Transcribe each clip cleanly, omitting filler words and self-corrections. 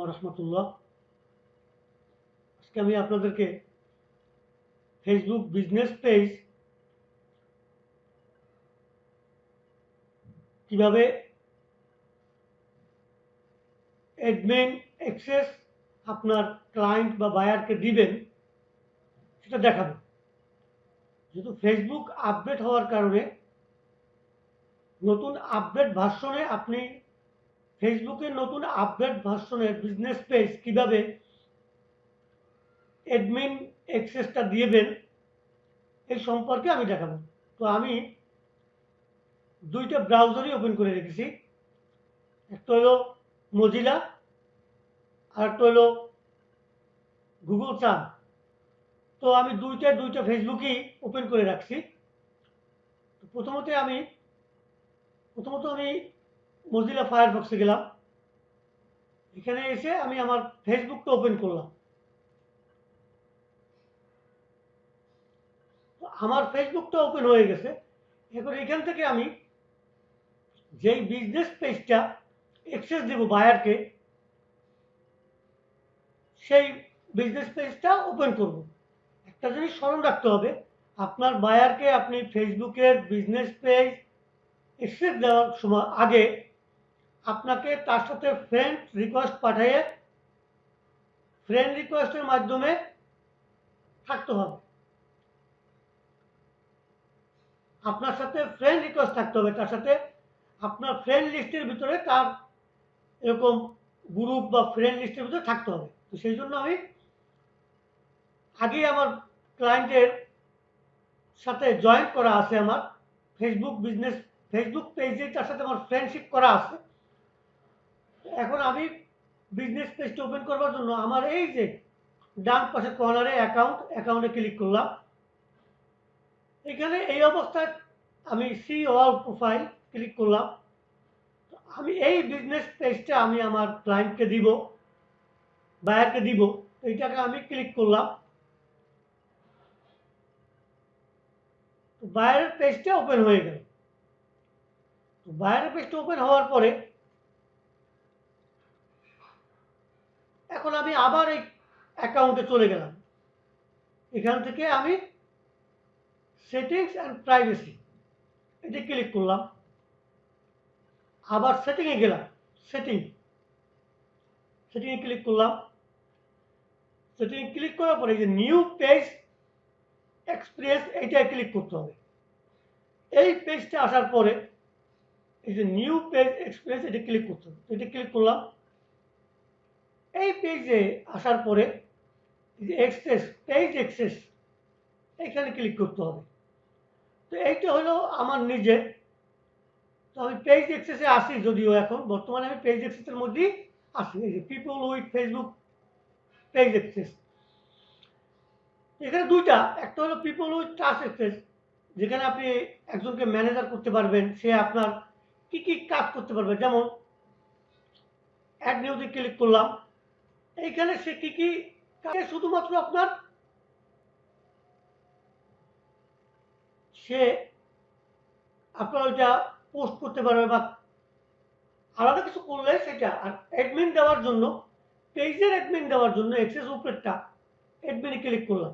রহমতুল্লাহ। আজকে আমি আপনাদেরকে ফেসবুক বিজনেস পেজ কিভাবে অ্যাডমিন অ্যাক্সেস আপনার ক্লায়েন্ট বা বায়ারকে দিবেন সেটা দেখাবো। যেহেতু ফেসবুক আপডেট হওয়ার কারণে নতুন আপডেট ভার্সনে আপনি ফেসবুকের নতুন আপডেট ভার্সনের বিজনেস পেজ কিভাবে অ্যাডমিন অ্যাক্সেসটা দিবেন এই সম্পর্কে আমি দেখাবো। তো আমি দুইটা ব্রাউজারই ওপেন করে রেখেছি। একটা হলো মজিলা আর একটা হলো গুগল সার্চ। তো আমি দুইটা ফেসবুকই ওপেন করে রাখছি। প্রথমত আমি মজিলা ফায়ারফক্সে গেলাম। এখানে এসে আমি আমার ফেসবুকটা ওপেন করলাম। আমার ফেসবুকটা ওপেন হয়ে গেছে। এখন এখান থেকে আমি যেই বিজনেস পেজটা অ্যাক্সেস দেব বায়ারকে, সেই বিজনেস পেজটা ওপেন করব। একটা জিনিস স্মরণ রাখতে হবে, আপনার বায়ারকে আপনি ফেসবুকের বিজনেস পেজ অ্যাক্সেস দেওয়ার সময় আগে আপনাকে তার সাথে ফ্রেন্ড রিকোয়েস্ট পাঠিয়ে ফ্রেন্ড রিকোয়েস্টের মাধ্যমে থাকতে হবে। আপনার সাথে ফ্রেন্ড রিকোয়েস্ট থাকতে হবে, তার সাথে আপনার ফ্রেন্ড লিস্টের ভিতরে তার এরকম গ্রুপ বা ফ্রেন্ড লিস্টের ভিতরে থাকতে হবে। তো সেই জন্য আমি আগেই আমার ক্লায়েন্টের সাথে জয়েন করা আছে, আমার ফেসবুক পেজে তার সাথে আমার ফ্রেন্ডশিপ করা আছে। এখন আমি বিজনেস পেজটা ওপেন করবার জন্য আমার এই যে ডান পাশে কর্নারে অ্যাকাউন্টে ক্লিক করলাম। এখানে এই অবস্থায় আমি সি অল প্রোফাইল ক্লিক করলাম। আমি এই বিজনেস পেজটা আমি আমার ক্লায়েন্টকে দিব, বায়ারকে দিব। এইটাকে আমি ক্লিক করলাম। বায়ারের পেজটা ওপেন হয়ে গেল। বায়ারের পেজটা ওপেন হওয়ার পরে এখন আমি আবার এই অ্যাকাউন্টে চলে গেলাম। এখান থেকে আমি সেটিংস অ্যান্ড প্রাইভেসি এটা ক্লিক করলাম। আবার সেটিংয়ে গেলাম, সেটিংয়ে ক্লিক করলাম। সেটিংয়ে ক্লিক করার পরে যে নিউ পেজ এক্সপিরিয়েন্স এইটায় ক্লিক করতে হবে। এই পেজটা আসার পরে এই যে নিউ পেজ এক্সপিরিয়েন্স এটা ক্লিক করতে হবে। এটা ক্লিক করলাম। এই পেজে আসার পরে এই যে পেজ এক্সেস এখানে ক্লিক করতে হবে। তো এইটা হলো আমার নিজের। তো আমি পেজ এক্সেসে আসি, যদিও এখন বর্তমানে আমি পেজ এক্সেসের মধ্যেই আসি। এই যে people with Facebook page access, এখানে দুইটা। একটা হলো পিপল উইথ ট্রাস্ট এক্সেস, যেখানে আপনি একজনকে ম্যানেজার করতে পারবেন, সে আপনার কি কি কাজ করতে পারবে। যেমন অ্যাড নিউজে ক্লিক করলাম। এইখানে সে কি কি শুধুমাত্র সে আপনার ওইটা পোস্ট করতে পারবে বা আলাদা কিছু করলে সেটা। আর অ্যাডমিন দেওয়ার জন্য, পেজের অ্যাডমিন দেওয়ার জন্য এক্সেস উপরেরটা অ্যাডমিনে ক্লিক করলাম।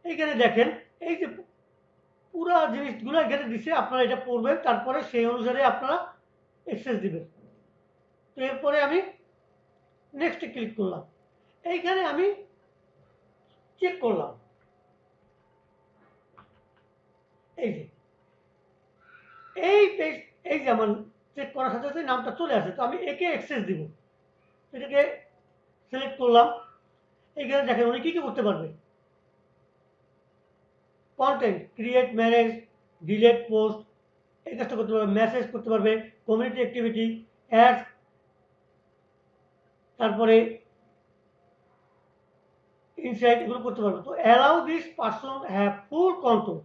এইখানে দেখেন এই যে পুরা জিনিসগুলো এখানে দিছে, আপনারা এটা পড়বেন, তারপরে সেই অনুসারে আপনারা অ্যাক্সেস দিবেন। তো এরপরে আমি নেক্সটে ক্লিক করলাম। এইখানে আমি চেক করলাম, এই যে এই পেজ, এই যে আমার চেক করার সাথে সাথে নামটা চলে আসে। তো আমি একে অ্যাক্সেস দিব। এটাকে সিলেক্ট করলাম। এইখানে দেখেন উনি কি কি করতে পারবে। Content create, manage, delete post, এই কাজটা করতে পারবে। মেসেজ করতে পারবে, কমিউনিটি অ্যাক্টিভিটি, অ্যাডস, তারপরে ইনসাইট, এগুলো করতে পারবে। তো allow this person have full control,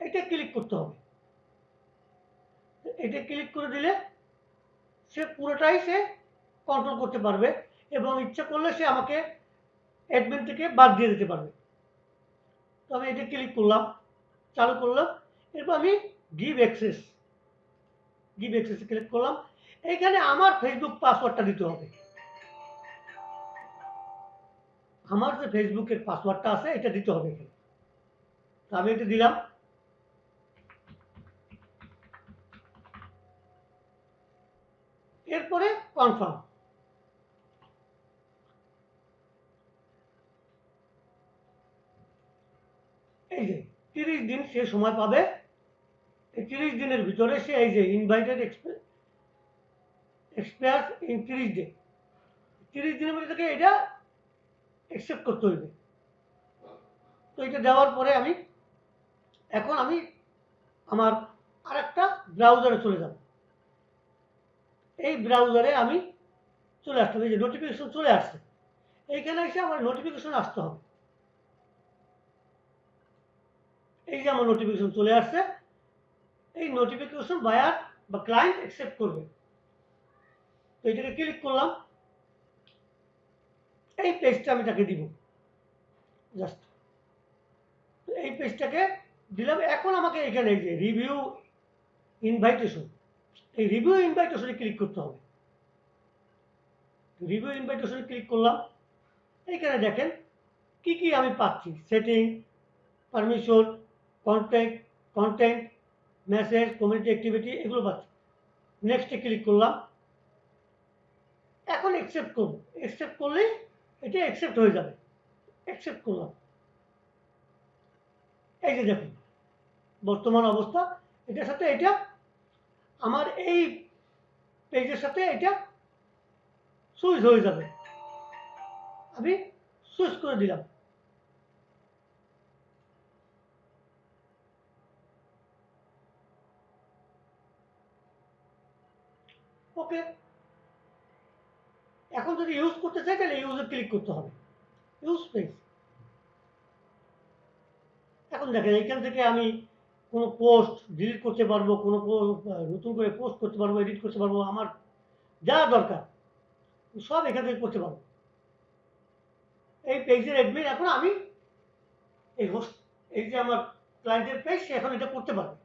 এটা ক্লিক করতে হবে। এটা ক্লিক করে দিলে সে পুরোটাই সে কন্ট্রোল করতে পারবে এবং ইচ্ছা করলে সে আমাকে অ্যাডমিন থেকে বাদ দিয়ে দিতে পারবে। তো আমি এটা ক্লিক করলাম, চালু করলাম। এরপর আমি গিভ অ্যাক্সেসে ক্লিক করলাম। এইখানে আমার ফেসবুক পাসওয়ার্ডটা দিতে হবে। আমার যে ফেসবুকের পাসওয়ার্ডটা আছে এটা দিতে হবে এখানে। তো আমি এটা দিলাম, এরপরে কনফার্ম। এই যে 30 দিন সে সময় পাবে। এই 30 দিনের ভিতরে সে এই যে ইনভাইটেড এক্সপায়ার ইন 30 ডে, 30 দিনের মধ্যে থেকে এটা অ্যাকসেপ্ট করতে হইবে। তো এটা দেওয়ার পরে এখন আমি আমার আরেকটা ব্রাউজারে চলে যাব। এই ব্রাউজারে আমি চলে আসতে হবে, এই যে নোটিফিকেশন চলে আসছে, এইখানে এসে আমার নোটিফিকেশন আসতে হবে। এই যে আমার নোটিফিকেশন চলে আসছে, এই নোটিফিকেশন বায়ার বা ক্লায়েন্ট অ্যাকসেপ্ট করবে। তো এটাকে ক্লিক করলাম, এই পেজটা আমি তাকে দিব জাস্ট। এই পেজটাকে দিলাম। এখন আমাকে এখানে এই যে রিভিউ ইনভাইটেশন, এই রিভিউ ইনভাইটেশনে ক্লিক করতে হবে। রিভিউ ইনভাইটেশনে ক্লিক করলাম। এইখানে দেখেন কি কি আমি পাচ্ছি, setting, permission, content content message, community activity, এগুলো পাচ্ছি। নেক্সটে ক্লিক করলাম। এখন অ্যাকসেপ্ট করব, অ্যাকসেপ্ট করলেই এটা অ্যাকসেপ্ট হয়ে যাবে। অ্যাকসেপ্ট করলাম। এই যে দেখুন বর্তমান অবস্থা, এটার সাথে এটা আমার এই পেজের সাথে এটা সুইচ হয়ে যাবে। আমি সুইচ করে দিলাম। ওকে, এখন যদি ইউজ করতে চাই তাহলে ইউজে ক্লিক করতে হবে, ইউজ পেজ। এখন দেখেন এইখান থেকে আমি কোনো পোস্ট ডিলিট করতে পারবো, কোনো নতুন করে পোস্ট করতে পারবো, এডিট করতে পারবো, আমার যা দরকার সব এখান থেকে করতে পারবো। এই পেজের অ্যাডমিন এখন আমি এই হোস্ট, এই যে আমার ক্লায়েন্টের পেজ, সে এখন এটা করতে পারবে।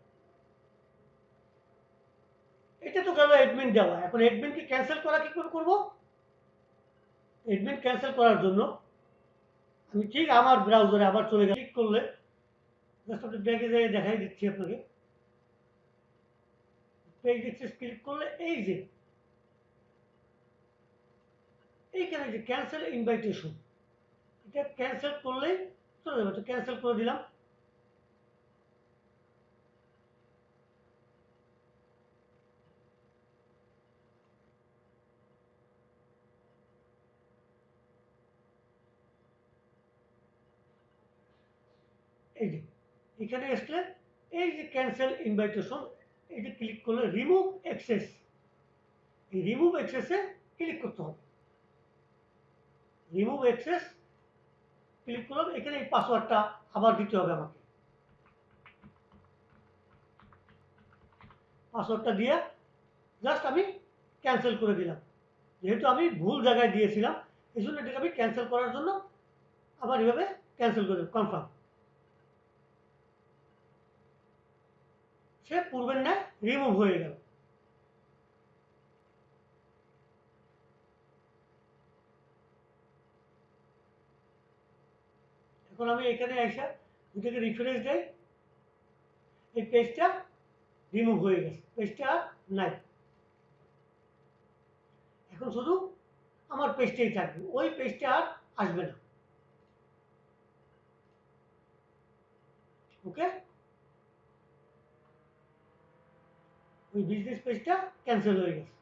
এটা তো গেল অ্যাডমিন দেওয়া। এখন অ্যাডমিনকে ক্যান্সেল করা কি করে করবো? অ্যাডমিন ক্যান্সেল করার জন্য আমি ঠিক আমার ব্রাউজারে আবার চলে গেলে ক্লিক করলে জাস্ট আপনি ব্যাগে যেয়ে দেখাই দিচ্ছি আপনাকে। পেজ অ্যাক্সেস ক্লিক করলে এই যে এইখানে যে ক্যান্সেল ইনভাইটেশন, এটা ক্যান্সেল করলেই চলে যাবে। তো ক্যান্সেল করে দিলাম। এই যে এখানে আসলে এই যে ক্যান্সেল ইনভাইটেশন, এই যে ক্লিক করলে রিমুভ অ্যাক্সেস, এই রিমুভ অ্যাক্সেসে ক্লিক করতে হবে। রিমুভ অ্যাক্সেস ক্লিক করলাম। এখানে এই পাসওয়ার্ডটা আবার দিতে হবে আমাকে। পাসওয়ার্ডটা দিয়ে জাস্ট আমি ক্যান্সেল করে দিলাম। যেহেতু আমি ভুল জায়গায় দিয়েছিলাম, এই জন্য এটাকে আমি ক্যান্সেল করার জন্য আবার এভাবে ক্যান্সেল করে কনফার্ম। সে পূর্বের ন্যায় রিমুভ হয়ে গেল। এখন আমি এখানে এসে দুটাকে রিফ্রেশ দেই, এই পেজটা রিমুভ হয়ে গেছে, পেজটা আর নাই। এখন শুধু আমার পেজটাই থাকবে, ওই পেজটা আর আসবে না। ওকে, ওই বিজনেস পেজটা ক্যান্সেল হয়ে গেছে।